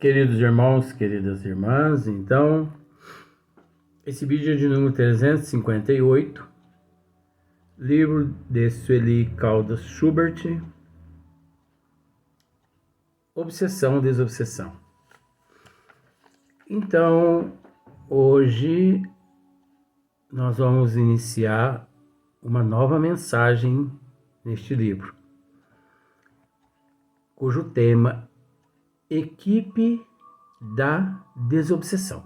Queridos irmãos, queridas irmãs, então, esse vídeo é de número 358, livro de Sueli Caldas Schubert, Obsessão, Desobsessão. Então, hoje nós vamos iniciar uma nova mensagem neste livro, cujo tema Equipe da Desobsessão.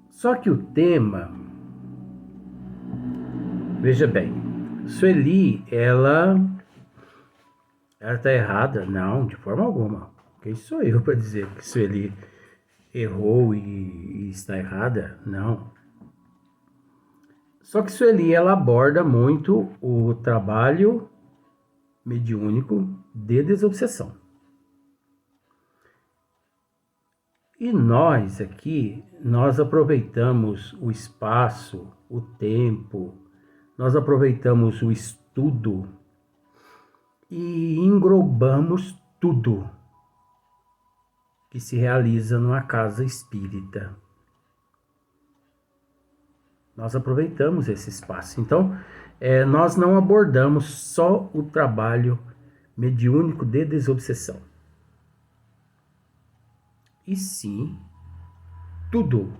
Só que o tema, veja bem, Sueli, ela está errada? Não, de forma alguma. Quem sou eu para dizer que Sueli errou e está errada? Não. Só que Sueli, ela aborda muito o trabalho mediúnico de desobsessão. E nós aqui, nós aproveitamos o espaço, o tempo, nós aproveitamos o estudo e englobamos tudo que se realiza numa casa espírita. Nós aproveitamos esse espaço. Então, nós não abordamos só o trabalho mediúnico de desobsessão, e sim tudo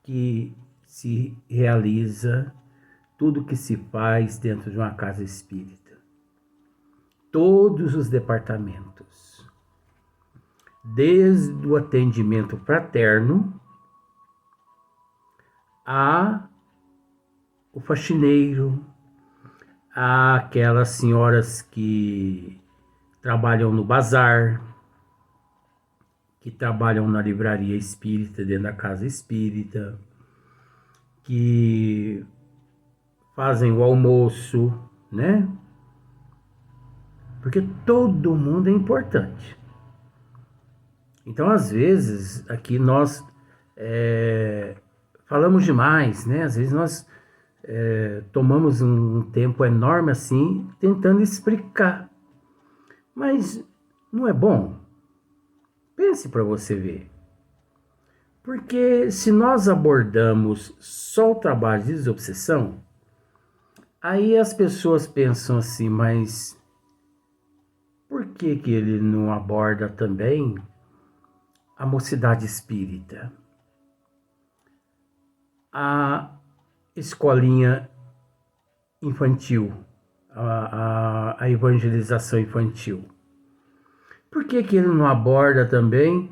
que se realiza, tudo que se faz dentro de uma casa espírita. Todos os departamentos, desde o atendimento fraterno a o faxineiro, a aquelas senhoras que trabalham no bazar, que trabalham na livraria espírita, dentro da casa espírita, que fazem o almoço, né? Porque todo mundo é importante. Então, às vezes, aqui nós falamos demais, né? Às vezes nós tomamos um tempo enorme assim, tentando explicar. Mas não é bom? Pense para você ver. Porque se nós abordamos só o trabalho de desobsessão, aí as pessoas pensam assim, mas por que ele não aborda também a mocidade espírita? A escolinha infantil, a evangelização infantil. Por que ele não aborda também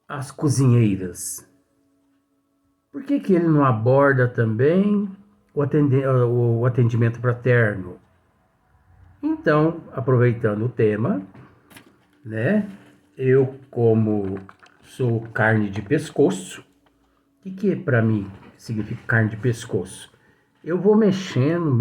as cozinheiras? Por que ele não aborda também o atendimento fraterno? Então, aproveitando o tema, né? Eu, como sou carne de pescoço, o que para mim significa carne de pescoço? Eu vou mexendo.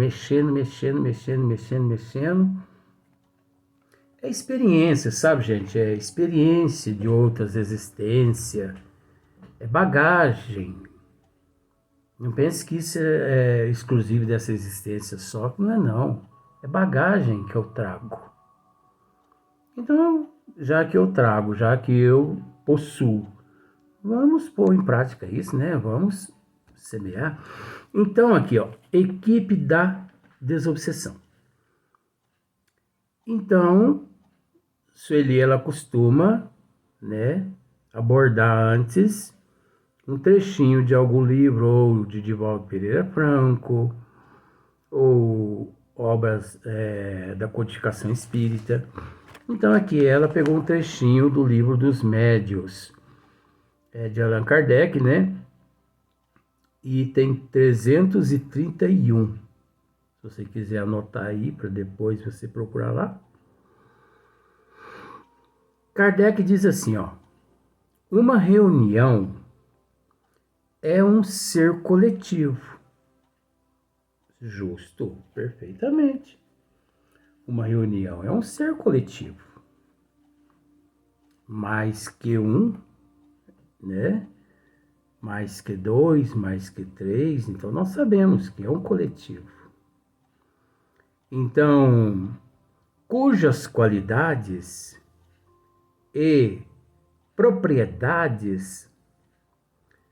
É experiência, sabe, gente? É experiência de outras existências. É bagagem. Não pense que isso é exclusivo dessa existência só, que não é não. É bagagem que eu trago. Então, já que eu trago, já que eu possuo, vamos pôr em prática isso, né? Vamos semear. Então, aqui, ó, equipe da desobsessão. Então, Sueli, ela costuma, né, abordar antes um trechinho de algum livro, ou de Divaldo Pereira Franco, ou obras da codificação espírita. Então aqui ela pegou um trechinho do livro dos Médios, de Allan Kardec, né? Item 331. Se você quiser anotar aí, para depois você procurar lá. Kardec diz assim, ó: uma reunião é um ser coletivo. Justo, perfeitamente. Uma reunião é um ser coletivo. Mais que um, né? Mais que dois, mais que três. Então, nós sabemos que é um coletivo. Então, cujas qualidades e propriedades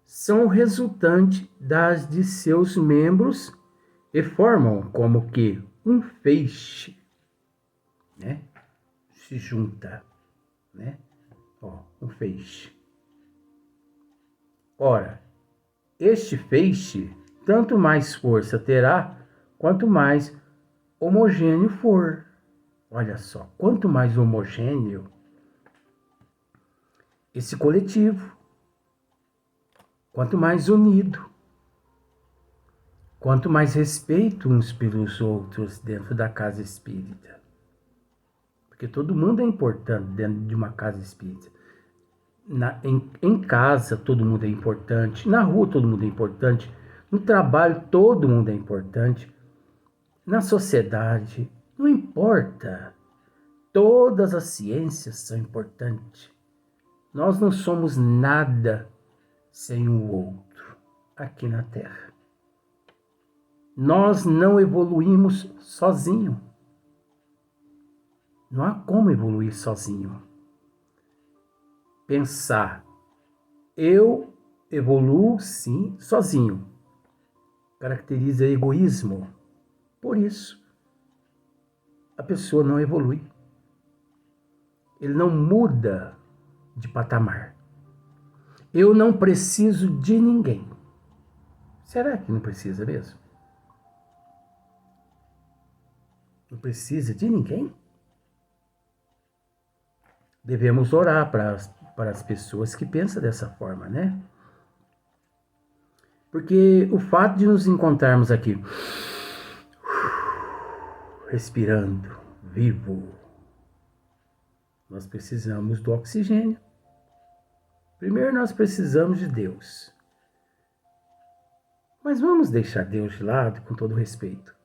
são resultante das de seus membros e formam como que um feixe, né? Se junta, né? Ó, um feixe. Ora, este feixe tanto mais força terá, quanto mais homogêneo for. Olha só, quanto mais homogêneo esse coletivo, quanto mais unido, quanto mais respeito uns pelos outros dentro da casa espírita. Porque todo mundo é importante dentro de uma casa espírita. Em casa todo mundo é importante, na rua todo mundo é importante, no trabalho todo mundo é importante, na sociedade, não importa. Todas as ciências são importantes. Nós não somos nada sem o outro aqui na Terra. Nós não evoluímos sozinho. Não há como evoluir sozinho. Pensar, eu evoluo sim sozinho, caracteriza egoísmo. Por isso, a pessoa não evolui. Ele não muda de patamar. Eu não preciso de ninguém. Será que não precisa mesmo? Não precisa de ninguém? Devemos orar para as pessoas que pensam dessa forma, né? Porque o fato de nos encontrarmos aqui, respirando, vivo, nós precisamos do oxigênio. Primeiro nós precisamos de Deus. Mas vamos deixar Deus de lado, com todo respeito.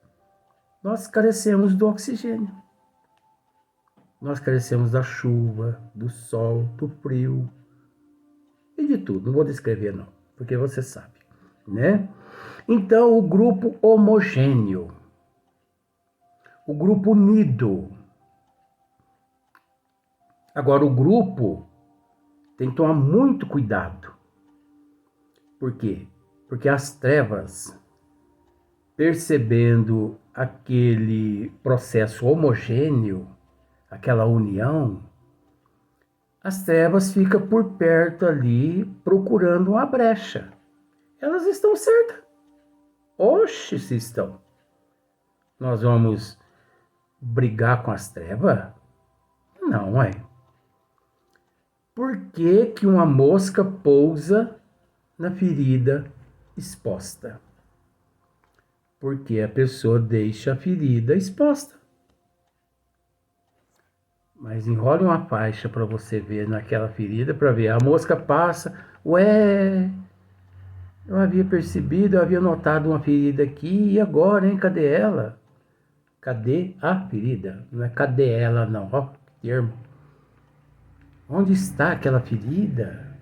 Nós carecemos do oxigênio. Nós carecemos da chuva, do sol, do frio e de tudo. Não vou descrever não, porque você sabe, né? Então, o grupo homogêneo, o grupo unido. Agora, o grupo tem que tomar muito cuidado. Por quê? Porque as trevas, percebendo aquele processo homogêneo, aquela união, as trevas ficam por perto ali procurando uma brecha. Elas estão certas. Oxe, se estão. Nós vamos brigar com as trevas? Não, é. Por que que uma mosca pousa na ferida exposta? Porque a pessoa deixa a ferida exposta. Mas enrola uma faixa para você ver naquela ferida, para ver. A mosca passa, ué, eu havia percebido, eu havia notado uma ferida aqui, e agora, hein? Cadê ela? Cadê a ferida? Não é cadê ela, não, ó, termo. Onde está aquela ferida?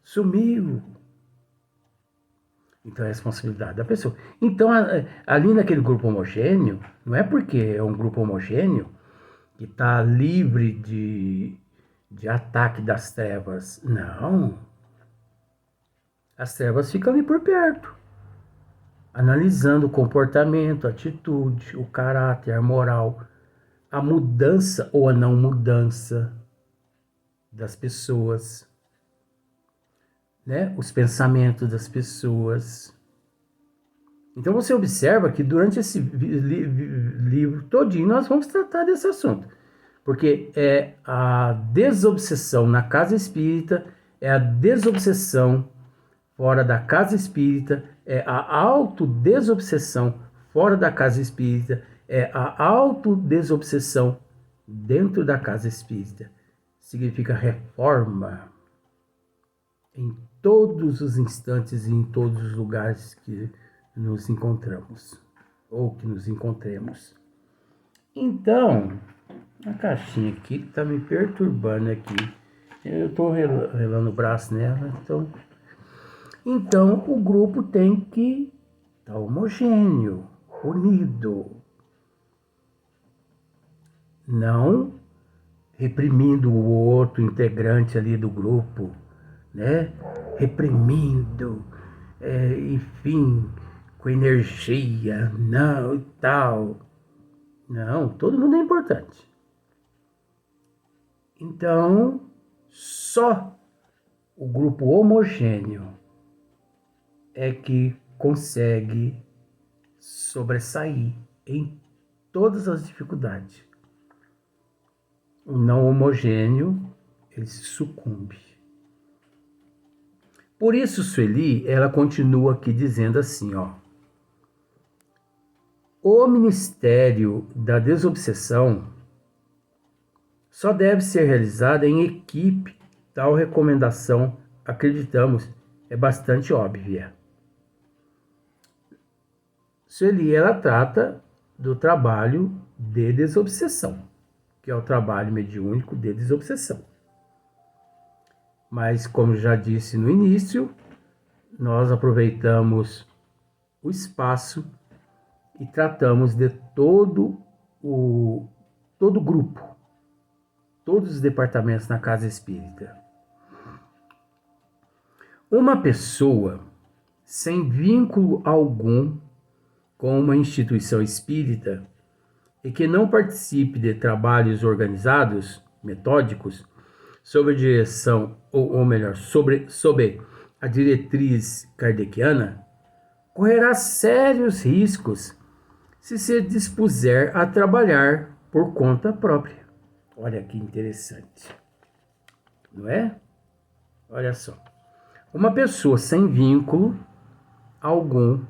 Sumiu. Então é a responsabilidade da pessoa. Então, ali naquele grupo homogêneo, não é porque é um grupo homogêneo que está livre de ataque das trevas. Não. As trevas ficam ali por perto, analisando o comportamento, a atitude, o caráter, a moral, a mudança ou a não mudança das pessoas, né? Os pensamentos das pessoas. Então você observa que durante esse livro todinho nós vamos tratar desse assunto. Porque é a desobsessão na casa espírita, é a desobsessão fora da casa espírita, é a autodesobsessão fora da casa espírita, é a autodesobsessão dentro da casa espírita. Significa reforma em todos os instantes e em todos os lugares que nos encontramos, ou que nos encontremos. Então, a caixinha aqui está me perturbando aqui. Eu estou relando o braço nela, então o grupo tem que estar homogêneo, unido. não reprimindo o outro integrante ali do grupo, né? Reprimindo, enfim, com energia, não e tal. Não, todo mundo é importante. Então, só o grupo homogêneo é que consegue sobressair em todas as dificuldades. O não homogêneo, ele se sucumbe. Por isso, Sueli, ela continua aqui dizendo assim, ó. O ministério da desobsessão só deve ser realizado em equipe. Tal recomendação, acreditamos, é bastante óbvia. Sueli, ela trata do trabalho de desobsessão, que é o trabalho mediúnico de desobsessão. Mas, como já disse no início, nós aproveitamos o espaço e tratamos de todo o grupo, todos os departamentos na casa espírita. Uma pessoa sem vínculo algum com uma instituição espírita e que não participe de trabalhos organizados, metódicos, sob a direção, ou melhor, sob a diretriz kardeciana, correrá sérios riscos se dispuser a trabalhar por conta própria. Olha que interessante, não é? Olha só. Uma pessoa sem vínculo algum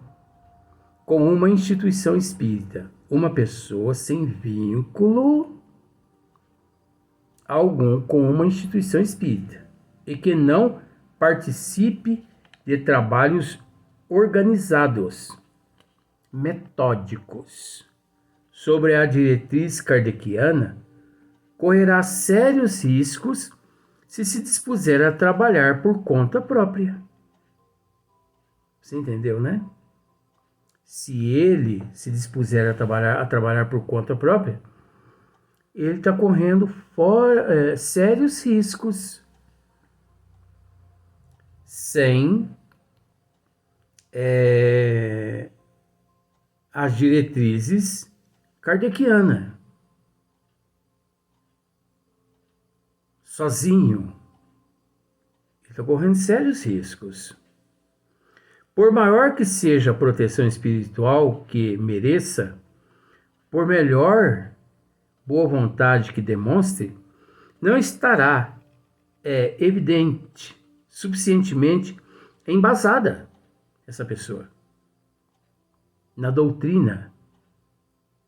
com uma instituição espírita. Uma pessoa sem vínculo algum com uma instituição espírita e que não participe de trabalhos organizados, metódicos, sobre a diretriz kardeciana, correrá sérios riscos se dispuser a trabalhar por conta própria. Você entendeu, né? Se ele se dispuser a trabalhar por conta própria, ele está correndo sérios riscos sem as diretrizes kardecianas. Sozinho. Ele está correndo sérios riscos. Por maior que seja a proteção espiritual que mereça, por melhor boa vontade que demonstre, não estará evidente, suficientemente embasada essa pessoa na doutrina,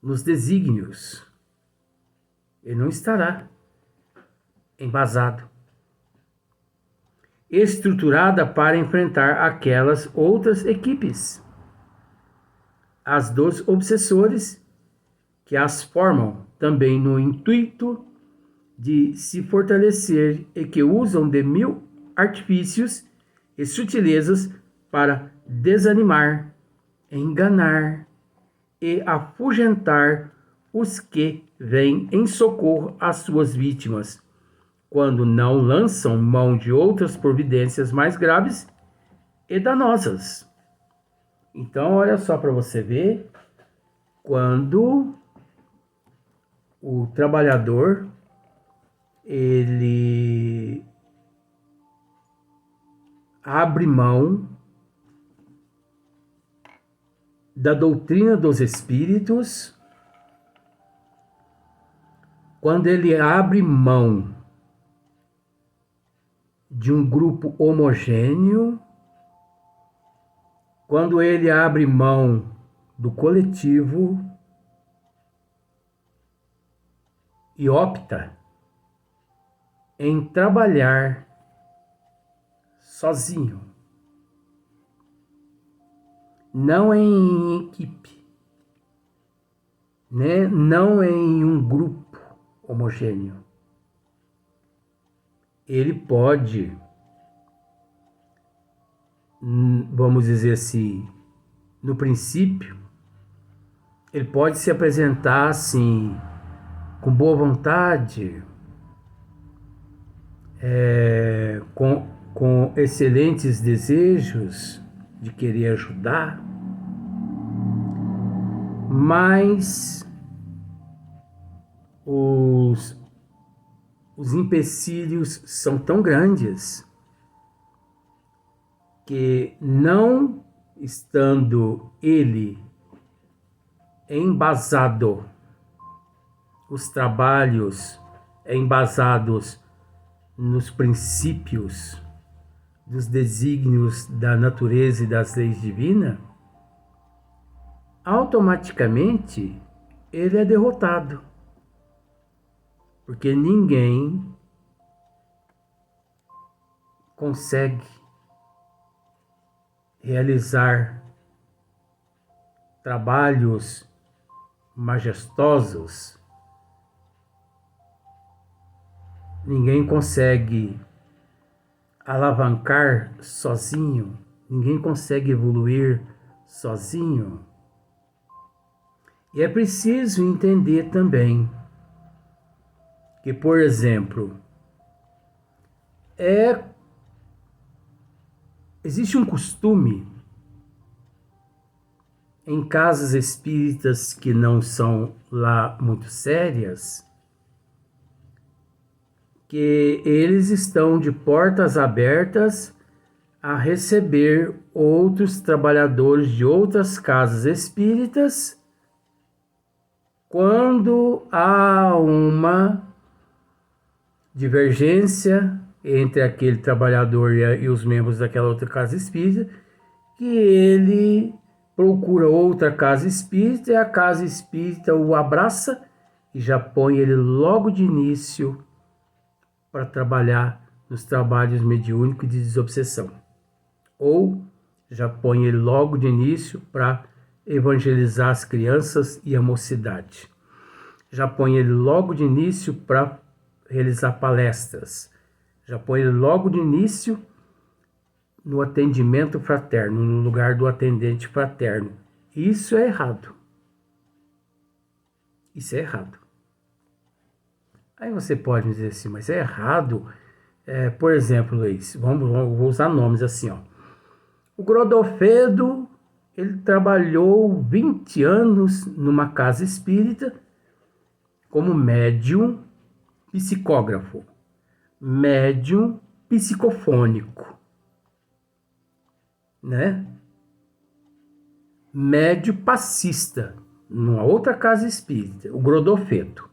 nos desígnios. Ele não estará embasado, estruturada para enfrentar aquelas outras equipes, as dos obsessores que as formam também no intuito de se fortalecer e que usam de mil artifícios e sutilezas para desanimar, enganar e afugentar os que vêm em socorro às suas vítimas, quando não lançam mão de outras providências mais graves e danosas. Então, olha só para você ver, quando o trabalhador ele abre mão da doutrina dos espíritos, quando ele abre mão de um grupo homogêneo, quando ele abre mão do coletivo e opta em trabalhar sozinho, não em equipe, né? Não em um grupo homogêneo. Ele pode, vamos dizer assim, no princípio, ele pode se apresentar assim, com boa vontade, com excelentes desejos de querer ajudar, mas os empecilhos são tão grandes que, não estando ele embasado, os trabalhos embasados nos princípios dos desígnios da natureza e das leis divinas, automaticamente ele é derrotado. Porque ninguém consegue realizar trabalhos majestosos, ninguém consegue alavancar sozinho, ninguém consegue evoluir sozinho. E é preciso entender também que, por exemplo, existe um costume em casas espíritas que não são lá muito sérias, que eles estão de portas abertas a receber outros trabalhadores de outras casas espíritas quando há uma divergência entre aquele trabalhador e os membros daquela outra casa espírita, que ele procura outra casa espírita e a casa espírita o abraça e já põe ele logo de início para trabalhar nos trabalhos mediúnicos de desobsessão. Ou já põe ele logo de início para evangelizar as crianças e a mocidade. Já põe ele logo de início para realizar palestras. Já põe ele logo de início no atendimento fraterno, no lugar do atendente fraterno. Isso é errado. Isso é errado. Aí você pode dizer assim, mas é errado. Por exemplo, Luiz, vou usar nomes assim, ó. O Godofredo, ele trabalhou 20 anos numa casa espírita como médium psicógrafo, médium psicofônico, né? Médium passista, numa outra casa espírita, o Godofredo.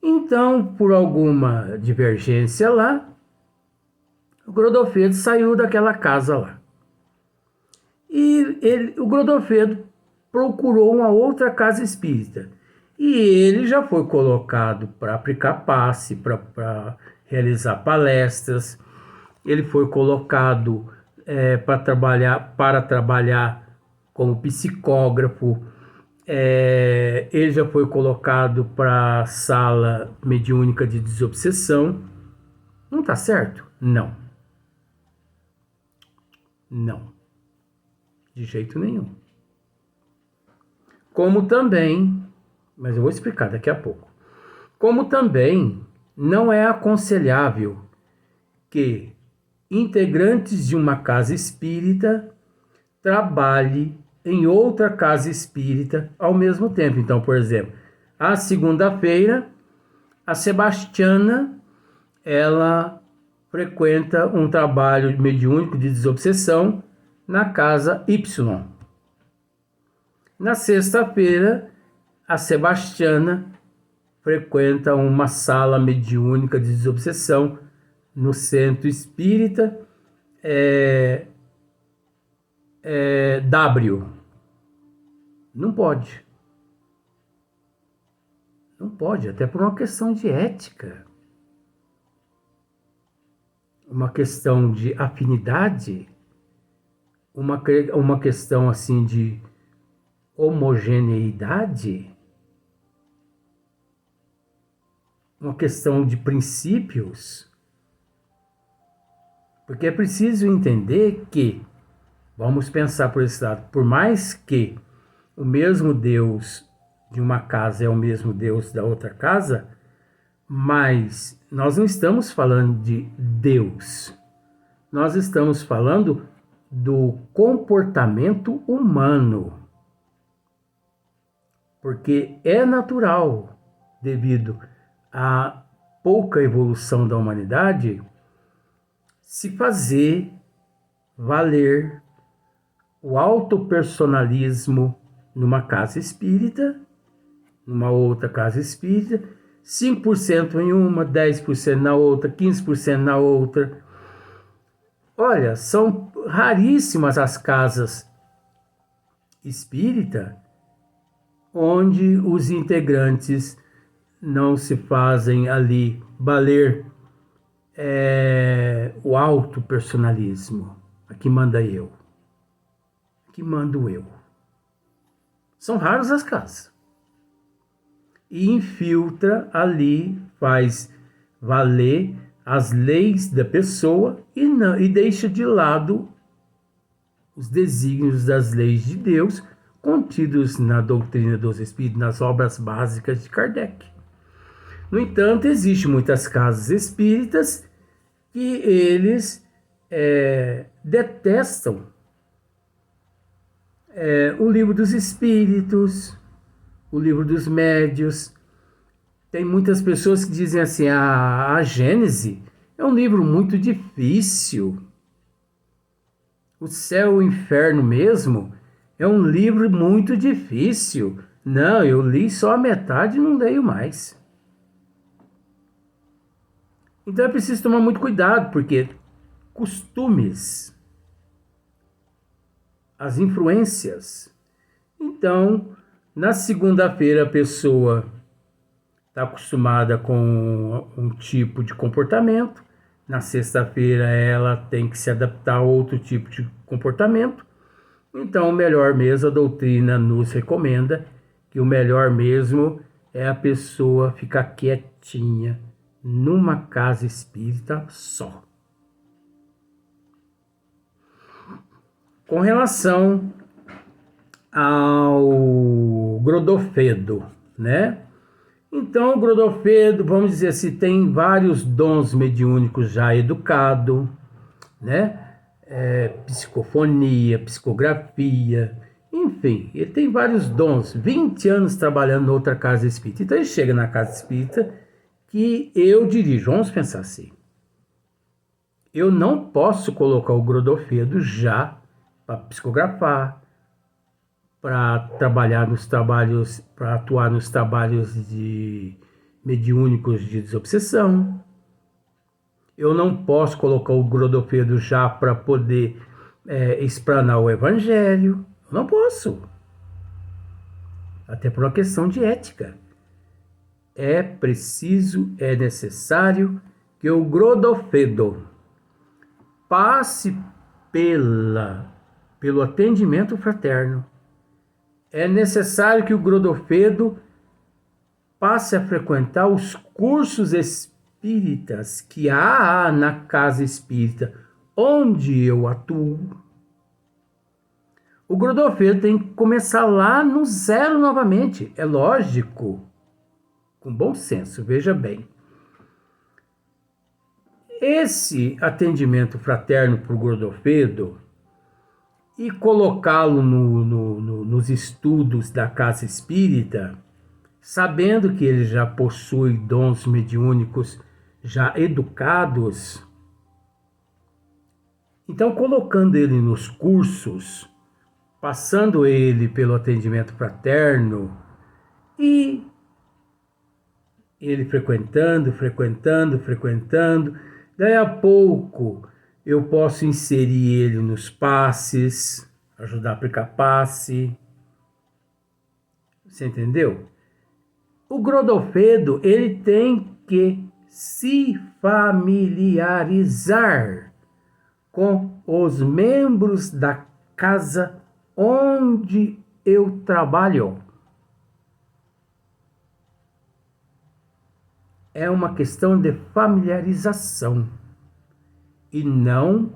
Então, por alguma divergência lá, o Godofredo saiu daquela casa lá. E o Godofredo procurou uma outra casa espírita. E ele já foi colocado para aplicar passe, para realizar palestras. Ele foi colocado para trabalhar como psicógrafo. Ele já foi colocado para a sala mediúnica de desobsessão. Não está certo? Não. Não. De jeito nenhum. Como também, mas eu vou explicar daqui a pouco. Como também não é aconselhável que integrantes de uma casa espírita trabalhe em outra casa espírita ao mesmo tempo. Então, por exemplo, a segunda-feira, a Sebastiana, ela frequenta um trabalho mediúnico de desobsessão na casa Y. Na sexta-feira, a Sebastiana frequenta uma sala mediúnica de desobsessão no centro espírita W. Não pode. Não pode, até por uma questão de ética. Uma questão de afinidade, uma questão assim de homogeneidade, uma questão de princípios, porque é preciso entender que, vamos pensar por esse lado, por mais que o mesmo Deus de uma casa é o mesmo Deus da outra casa, mas nós não estamos falando de Deus. Nós estamos falando do comportamento humano. Porque é natural, devido à pouca evolução da humanidade, se fazer valer o autopersonalismo numa casa espírita, numa outra casa espírita, 5% em uma, 10% na outra, 15% na outra. Olha, são raríssimas as casas espíritas onde os integrantes não se fazem ali valer o autopersonalismo. Aqui manda eu. Aqui mando eu. São raras as casas. E infiltra ali, faz valer as leis da pessoa e deixa de lado os desígnios das leis de Deus contidos na doutrina dos espíritos, nas obras básicas de Kardec. No entanto, existem muitas casas espíritas que eles detestam o livro dos espíritos, o livro dos médios. Tem muitas pessoas que dizem assim, a Gênese é um livro muito difícil. O Céu e o Inferno mesmo é um livro muito difícil. Não, eu li só a metade e não leio mais. Então é preciso tomar muito cuidado, porque costumes, as influências. Então, na segunda-feira a pessoa está acostumada com um tipo de comportamento, na sexta-feira ela tem que se adaptar a outro tipo de comportamento. Então, o melhor mesmo, a doutrina nos recomenda que o melhor mesmo é a pessoa ficar quietinha numa casa espírita só. Com relação ao Godofredo, né? Então, o Godofredo, vamos dizer assim, tem vários dons mediúnicos já educado, né? Psicofonia, psicografia, enfim, ele tem vários dons, 20 anos trabalhando em outra casa espírita. Então ele chega na casa espírita que eu dirijo, vamos pensar assim, eu não posso colocar o Godofredo já para psicografar, para trabalhar nos trabalhos, para atuar nos trabalhos de mediúnicos de desobsessão. Eu não posso colocar o Godofredo já para poder explanar o Evangelho. Não posso. Até por uma questão de ética. É preciso, é necessário que o Godofredo passe pelo atendimento fraterno. É necessário que o Godofredo passe a frequentar os cursos espíritas que há na casa espírita onde eu atuo. O Godofredo tem que começar lá no zero novamente. É lógico, com bom senso, veja bem. Esse atendimento fraterno para o Godofredo e colocá-lo nos estudos da casa espírita, sabendo que ele já possui dons mediúnicos já educados, então colocando ele nos cursos, passando ele pelo atendimento fraterno e ele frequentando, daí a pouco eu posso inserir ele nos passes, ajudar a aplicar passe. Você entendeu? O Godofredo, ele tem que se familiarizar com os membros da casa onde eu trabalho. É uma questão de familiarização e não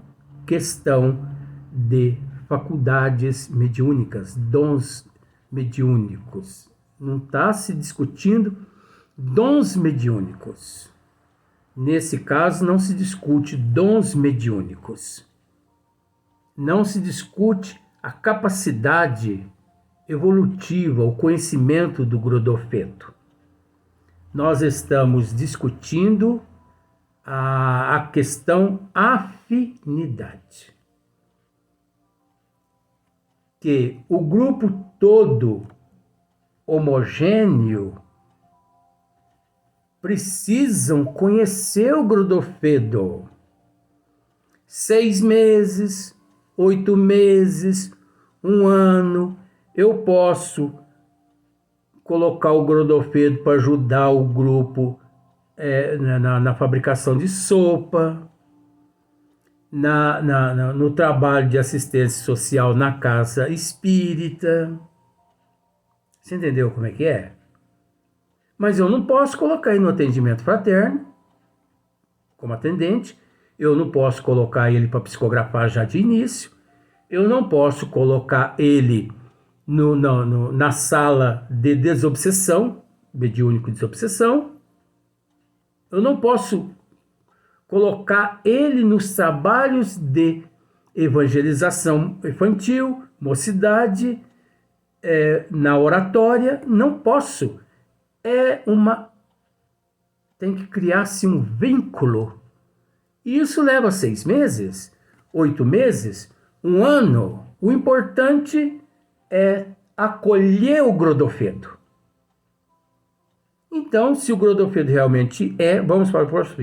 questão de faculdades mediúnicas, dons mediúnicos. Não está se discutindo dons mediúnicos. Nesse caso, não se discute dons mediúnicos. Não se discute a capacidade evolutiva, o conhecimento do Grodofeto. Nós estamos discutindo a questão afinidade. Que o grupo todo homogêneo precisam conhecer o Grodofedo. 6 meses, 8 meses, 1 ano, eu posso colocar o Grodofedo para ajudar o grupo na fabricação de sopa, no trabalho de assistência social na casa espírita. Você entendeu como é que é? Mas eu não posso colocar ele no atendimento fraterno, como atendente. Eu não posso colocar ele para psicografar já de início. Eu não posso colocar ele na sala de desobsessão, mediúnico de desobsessão. Eu não posso colocar ele nos trabalhos de evangelização infantil, mocidade, na oratória. Não posso. Tem que criar-se um vínculo. E isso leva 6 meses, 8 meses, 1 ano. O importante é acolher o Grodofedo. Então, se o Grodofedo realmente vamos para o próximo.